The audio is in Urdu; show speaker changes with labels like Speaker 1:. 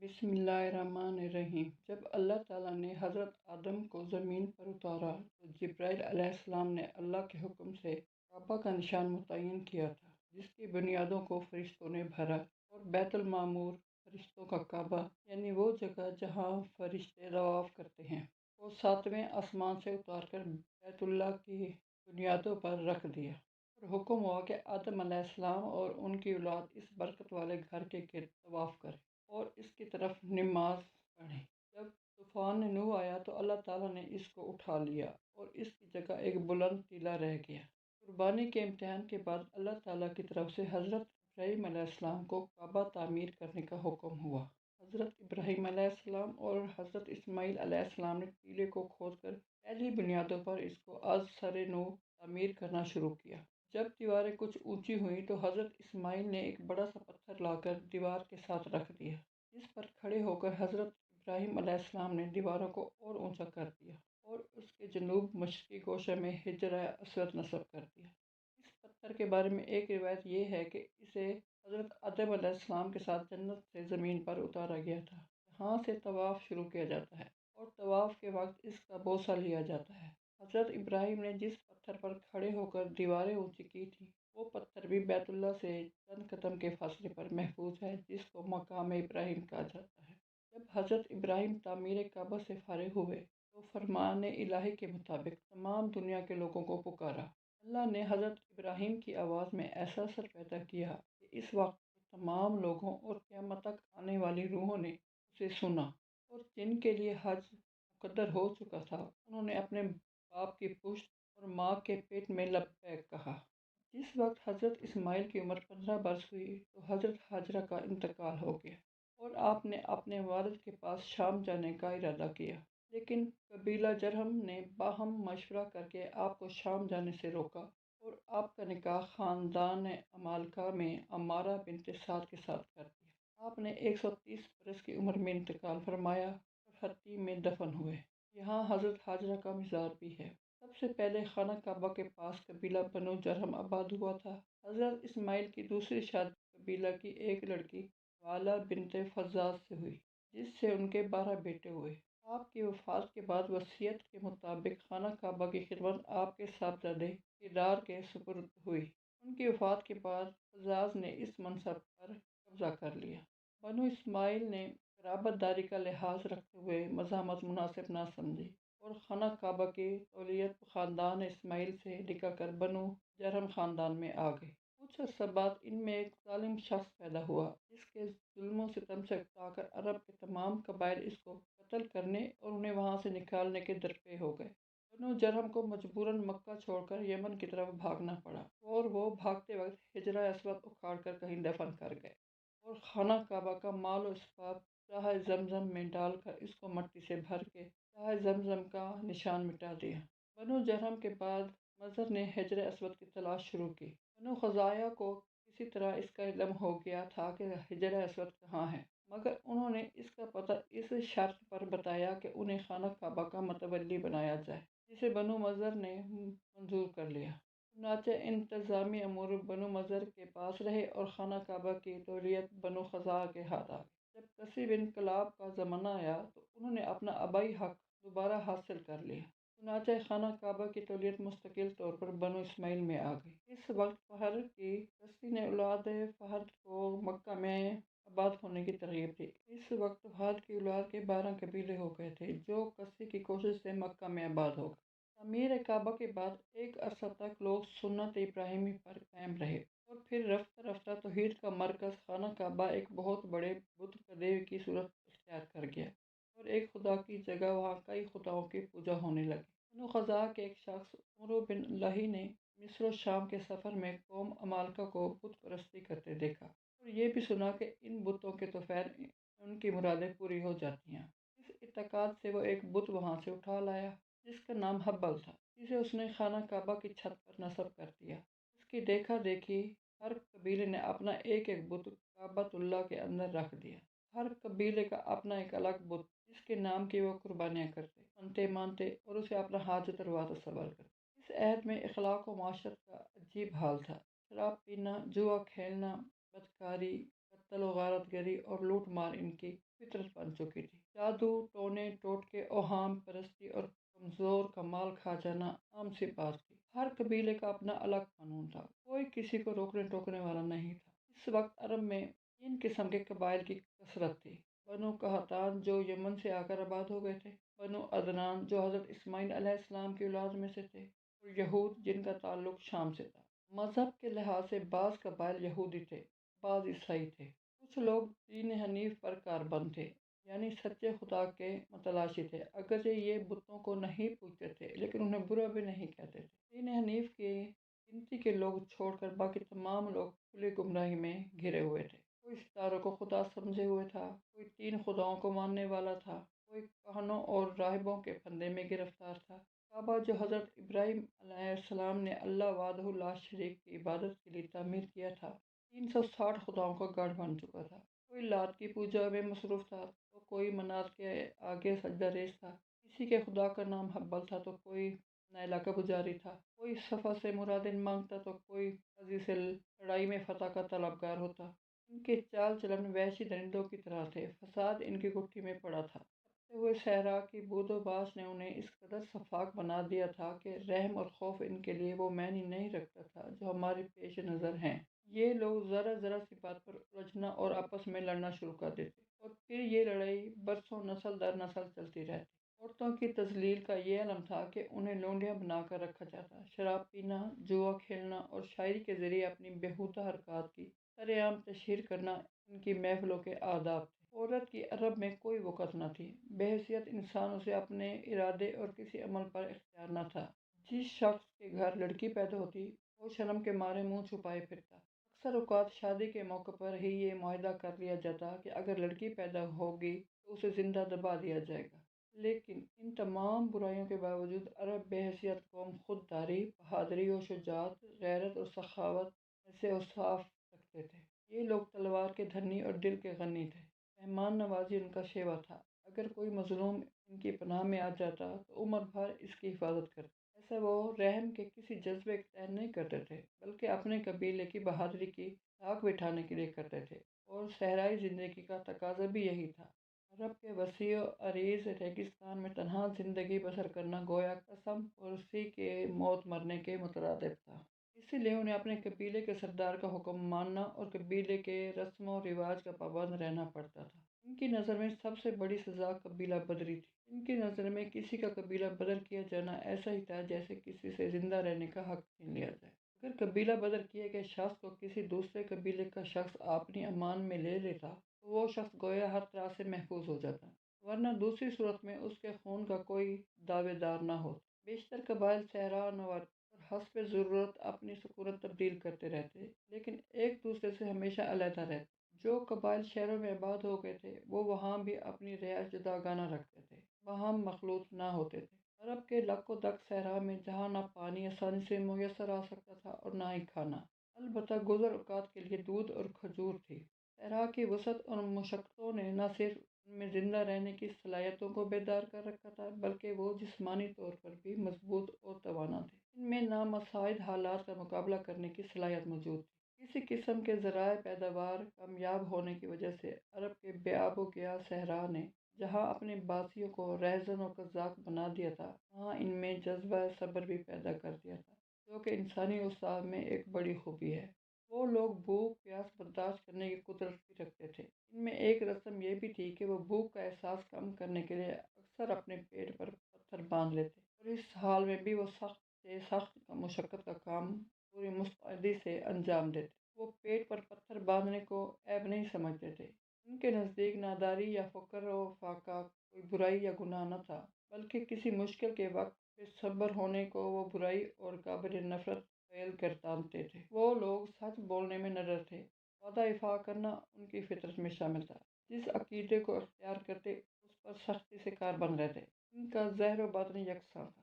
Speaker 1: بسم اللہ الرحمن الرحیم۔ جب اللہ تعالیٰ نے حضرت آدم کو زمین پر اتارا تو جبرائیل علیہ السلام نے اللہ کے حکم سے کعبہ کا نشان متعین کیا تھا، جس کی بنیادوں کو فرشتوں نے بھرا اور بیت المعمور، فرشتوں کا کعبہ یعنی وہ جگہ جہاں فرشتے طواف کرتے ہیں، کو 7ویں آسمان سے اتار کر بیت اللہ کی بنیادوں پر رکھ دیا، اور حکم ہوا کہ آدم علیہ السلام اور ان کی اولاد اس برکت والے گھر کے گرد طواف کرے اور اس کی طرف نماز پڑھیں۔ جب طوفان نوح آیا تو اللہ تعالیٰ نے اس کو اٹھا لیا اور اس کی جگہ ایک بلند ٹیلہ رہ گیا۔ قربانی کے امتحان کے بعد اللہ تعالیٰ کی طرف سے حضرت ابراہیم علیہ السلام کو کعبہ تعمیر کرنے کا حکم ہوا۔ حضرت ابراہیم علیہ السلام اور حضرت اسماعیل علیہ السلام نے ٹیلے کو کھود کر پہلی بنیادوں پر اس کو از سر نو تعمیر کرنا شروع کیا۔ جب دیواریں کچھ اونچی ہوئیں تو حضرت اسماعیل نے ایک بڑا سا پتھر لا کر دیوار کے ساتھ رکھ دیا، جس پر کھڑے ہو کر حضرت ابراہیم علیہ السلام نے دیواروں کو اور اونچا کر دیا اور اس کے جنوب مشرقی گوشے میں حجر اسود نصب کر دیا۔ اس پتھر کے بارے میں ایک روایت یہ ہے کہ اسے حضرت آدم علیہ السلام کے ساتھ جنت سے زمین پر اتارا گیا تھا، جہاں سے طواف شروع کیا جاتا ہے اور طواف کے وقت اس کا بوسہ لیا جاتا ہے۔ حضرت ابراہیم نے جس پتھر پر کھڑے ہو کر دیواریں اونچی کی تھیں، وہ پتھر بھی بیت اللہ سے چند قدم کے فاصلے پر محفوظ ہے، جس کو مقام ابراہیم کہا جاتا ہے۔ جب حضرت ابراہیم تعمیر کعبہ سے فارغ ہوئے تو فرمان الہی کے مطابق تمام دنیا کے لوگوں کو پکارا۔ اللہ نے حضرت ابراہیم کی آواز میں ایسا اثر پیدا کیا کہ اس وقت کے تمام لوگوں اور قیامت تک آنے والی روحوں نے اسے سنا، اور جن کے لیے حج مقدر ہو چکا تھا انہوں نے اپنے باپ کی پشت اور ماں کے پیٹ میں لبیک کہا۔ جس وقت حضرت اسماعیل کی عمر 15 برس ہوئی تو حضرت ہاجرہ کا انتقال ہو گیا اور آپ نے اپنے والد کے پاس شام جانے کا ارادہ کیا، لیکن قبیلہ جرہم نے باہم مشورہ کر کے آپ کو شام جانے سے روکا اور آپ کا نکاح خاندان عمالقہ میں عمارہ بنت سعد کے ساتھ کر دیا۔ آپ نے 130 برس کی عمر میں انتقال فرمایا اور حطیم میں دفن ہوئے۔ یہاں حضرت ہاجرہ کا مزار بھی ہے۔ سب سے پہلے خانہ کعبہ کے پاس قبیلہ بنو جرہم آباد ہوا تھا۔ حضرت اسماعیل کی دوسری شادی قبیلہ کی ایک لڑکی والا بنت فزاز سے ہوئی، جس سے ان کے 12 بیٹے ہوئے۔ آپ کی وفات کے بعد وصیت کے مطابق خانہ کعبہ کی خدمت آپ کے صاحبزادے کردار کے سپرد ہوئی۔ ان کی وفات کے بعد فزاز نے اس منصب پر قبضہ کر لیا۔ بنو اسماعیل نے قرابت داری کا لحاظ رکھتے ہوئے مزاحمت مناسب نہ سمجھی اور خانہ کعبہ کی تولیت خاندان اسماعیل سے نکال کر بنو جرہم خاندان میں آ گئی۔ کچھ عرصہ بعد ان میں ایک ظالم شخص پیدا ہوا، جس کے ظلم و ستم سے اکتا کر عرب کے تمام قبائل اس کو قتل کرنے اور انہیں وہاں سے نکالنے کے درپے ہو گئے۔ بنو جرہم کو مجبوراً مکہ چھوڑ کر یمن کی طرف بھاگنا پڑا اور وہ بھاگتے وقت حجر اسود اکھاڑ کر کہیں دفن کر گئے اور خانہ کعبہ کا مال و اسباب راہ زمزم میں ڈال کر اس کو مٹی سے بھر کے راہ زمزم کا نشان مٹا دیا۔ بنو جرہم کے بعد مضر نے حجر اسود کی تلاش شروع کی۔ بنو خزاعہ کو کسی طرح اس کا علم ہو گیا تھا کہ حجر اسود کہاں ہے، مگر انہوں نے اس کا پتہ اس شرط پر بتایا کہ انہیں خانہ کعبہ کا متولی بنایا جائے، جسے بنو مضر نے منظور کر لیا۔ چنانچہ انتظامی امور بنو مضر کے پاس رہے اور خانہ کعبہ کی تولیت بنو خزاعہ کے ہاتھ آ گئی۔ جب کثیب انقلاب کا زمانہ آیا تو انہوں نے اپنا آبائی حق دوبارہ حاصل کر لیا۔ چنانچہ خانہ کعبہ کی تولیت مستقل طور پر بنو اسماعیل میں آ گئی۔ اس وقت فہر کی کسی نے اولاد فہد کو مکہ میں آباد ہونے کی ترغیب دی۔ اس وقت فہد کی اولاد کے 12 قبیلے ہو گئے تھے، جو کسی کی کوشش سے مکہ میں آباد ہو گئے۔ تعمیر کعبہ کے بعد ایک عرصہ تک لوگ سنت ابراہیمی پر قائم رہے اور پھر رفتہ رفتہ توحید کا مرکز خانہ کعبہ ایک بہت بڑے بت دیو کی صورت اختیار کر گیا اور ایک خدا کی جگہ وہاں کئی خداؤں کی پوجا ہونے لگی۔ بنو خزاعہ کے ایک شخص عمرو بن لہی نے مصر و شام کے سفر میں قوم عمالقہ کو بت پرستی کرتے دیکھا اور یہ بھی سنا کہ ان بتوں کے طفیل ان کی مرادیں پوری ہو جاتی ہیں۔ اس اعتقاد سے وہ ایک بت وہاں سے اٹھا لایا، جس کا نام حبل تھا، جسے اس نے خانہ کعبہ کی چھت پر نصب کر دیا۔ اس کی دیکھا دیکھی ہر قبیلے نے اپنا ایک ایک بت کعبۃ اللہ کے اندر رکھ دیا۔ ہر قبیلے کا اپنا ایک الگ بت، جس کے نام کی وہ قربانیاں کرتے، منتے مانتے اور اسے اپنا حاجت روا تصور کرتے۔ اس عہد میں اخلاق و معاشرت کا عجیب حال تھا۔ شراب پینا، جوا کھیلنا، بدکاری، قتل و غارت گری اور لوٹ مار ان کی فطرت بن چکی تھی۔ جادو، ٹونے ٹوٹکے، اوہام پرستی اور کمزور کا مال کھا جانا عام سی بات تھی۔ ہر قبیلے کا اپنا الگ قانون تھا، کوئی کسی کو روکنے ٹوکنے والا نہیں تھا۔ اس وقت عرب میں 3 قسم کے قبائل کی کثرت تھی: بنو قحطان جو یمن سے آ کر آباد ہو گئے تھے، بنو عدنان جو حضرت اسماعیل علیہ السلام کی اولاد میں سے تھے، اور یہود جن کا تعلق شام سے تھا۔ مذہب کے لحاظ سے بعض قبائل یہودی تھے، بعض عیسائی تھے، کچھ لوگ دین حنیف پر کاربند تھے، یعنی سچے خدا کے متلاشی تھے۔ اگرچہ یہ بتوں کو نہیں پوجتے تھے لیکن انہیں برا بھی نہیں کہتے تھے۔ دین حنیف کی گنتی کے لوگ چھوڑ کر باقی تمام لوگ کھلی گمراہی میں گھرے ہوئے تھے۔ کوئی ستاروں کو خدا سمجھے ہوئے تھا، کوئی 3 خداؤں کو ماننے والا تھا، کوئی کہنوں اور راہبوں کے پھندے میں گرفتار تھا۔ کعبہ جو حضرت ابراہیم علیہ السلام نے اللہ وحدہ لا شریک کی عبادت کے لیے تعمیر کیا تھا، 360 خداؤں کا گڑھ بن چکا تھا۔ کوئی لات کی پوجا میں مصروف تھا تو کوئی منات کے آگے سجدہ ریز تھا، کسی کے خدا کا نام حبل تھا تو کوئی نیلا کا پجاری تھا، کوئی صفا سے مرادیں مانگتا تو کوئی قاضی سے لڑائی میں فتح کا طلبگار ہوتا۔ ان کے چال چلن وحشی درندوں کی طرح تھے، فساد ان کی گٹھی میں پڑا تھا۔ تپتے ہوئے صحرا کی بود و باش نے انہیں اس قدر سفاک بنا دیا تھا کہ رحم اور خوف ان کے لیے وہ معنی نہیں رکھتا تھا جو ہمارے پیش نظر ہیں۔ یہ لوگ ذرا ذرا سی بات پر الجھنا اور آپس میں لڑنا شروع کر دیتے، اور پھر یہ لڑائی برسوں نسل در نسل چلتی رہتی۔ عورتوں کی تذلیل کا یہ علم تھا کہ انہیں لونڈیاں بنا کر رکھا جاتا۔ شراب پینا، جوا کھیلنا اور شاعری کے ذریعے اپنی بیہودہ حرکات کی سرِ عام تشہیر کرنا ان کی محفلوں کے آداب تھے۔ عورت کی عرب میں کوئی وقت نہ تھی، بحیثیت انسان اسے اپنے ارادے اور کسی عمل پر اختیار نہ تھا۔ جس شخص کے گھر لڑکی پیدا ہوتی وہ شرم کے مارے منہ چھپائے پھرتا۔ اکثر اوقات شادی کے موقع پر ہی یہ معاہدہ کر لیا جاتا کہ اگر لڑکی پیدا ہوگی تو اسے زندہ دبا دیا جائے گا۔ لیکن ان تمام برائیوں کے باوجود عرب بحیثیت قوم خودداری، بہادری و شجاعت، غیرت اور سخاوت میں سے اوصاف رکھتے تھے۔ یہ لوگ تلوار کے دھنی اور دل کے غنی تھے۔ مہمان نوازی ان کا شیوا تھا۔ اگر کوئی مظلوم ان کی پناہ میں آ جاتا تو عمر بھر اس کی حفاظت کرتے۔ ایسا وہ رحم کے کسی جذبے کے تحت نہیں کرتے تھے بلکہ اپنے قبیلے کی بہادری کی دھاک بٹھانے کے لیے کرتے تھے، اور صحرائی زندگی کا تقاضا بھی یہی تھا۔ عرب کے وسیع و عریض ریگستان میں تنہا زندگی بسر کرنا گویا قسم پرسی کے موت مرنے کے مترادف تھا۔ اسی لیے انہیں اپنے قبیلے کے سردار کا حکم ماننا اور قبیلے کے رسم و رواج کا پابند رہنا پڑتا تھا۔ ان کی نظر میں سب سے بڑی سزا قبیلہ بدری تھی۔ ان کی نظر میں کسی کا قبیلہ بدر کیا جانا ایسا ہی تھا جیسے کسی سے زندہ رہنے کا حق چھین لیا جائے۔ اگر قبیلہ بدر کیے گئے شخص کو کسی دوسرے قبیلے کا شخص اپنی امان میں لے لیتا تو وہ شخص گویا ہر طرح سے محفوظ ہو جاتا، ورنہ دوسری صورت میں اس کے خون کا کوئی دعوے دار نہ ہوتا۔ بیشتر قبائل صحرا نورد اور حسب ضرورت اپنی سکونت تبدیل کرتے رہتے لیکن ایک دوسرے سے ہمیشہ علیحدہ رہتے۔ جو قبائل شہروں میں آباد ہو گئے تھے وہ وہاں بھی اپنی رہائش جداگانہ رکھتے تھے، باہم مخلوط نہ ہوتے تھے۔ عرب کے لک و دک صحرا میں جہاں نہ پانی آسانی سے میسر آ سکتا تھا اور نہ ہی کھانا، البتہ گزر اوقات کے لیے دودھ اور کھجور تھی۔ صحرا کی وسعت اور مشقتوں نے نہ صرف ان میں زندہ رہنے کی صلاحیتوں کو بیدار کر رکھا تھا بلکہ وہ جسمانی طور پر بھی مضبوط اور توانا تھے۔ ان میں نامساعد حالات کا مقابلہ کرنے کی صلاحیت موجود تھی۔ کسی قسم کے ذرائع پیداوار کمیاب ہونے کی وجہ سے عرب کے بے آب و گیا صحرا نے جہاں اپنے باسیوں کو رہزن و قذاق بنا دیا تھا وہاں ان میں جذبہ صبر بھی پیدا کر دیا تھا، جو کہ انسانی اوصاف میں ایک بڑی خوبی ہے۔ وہ لوگ بھوک پیاس برداشت کرنے کی قدرت بھی رکھتے تھے۔ ان میں ایک رسم یہ بھی تھی کہ وہ بھوک کا احساس کم کرنے کے لیے اکثر اپنے پیٹ پر پتھر باندھ لیتے، اور اس حال میں بھی وہ سخت سے سخت مشقت کا کام پوری مستعدی سے انجام دیتے۔ وہ پیٹ پر پتھر باندھنے کو عیب نہیں سمجھتے تھے۔ ان کے نزدیک ناداری یا فقر و فاقہ کوئی برائی یا گناہ نہ تھا، بلکہ کسی مشکل کے وقت بے صبر ہونے کو وہ برائی اور قابل نفرت فعل گردانتے تھے۔ وہ لوگ سچ بولنے میں نڈر تھے، وعدہ وفا کرنا ان کی فطرت میں شامل تھا، جس عقیدے کو اختیار کرتے اس پر سختی سے کاربند رہتے۔ ان کا ظاہر و باطن یکساں تھا۔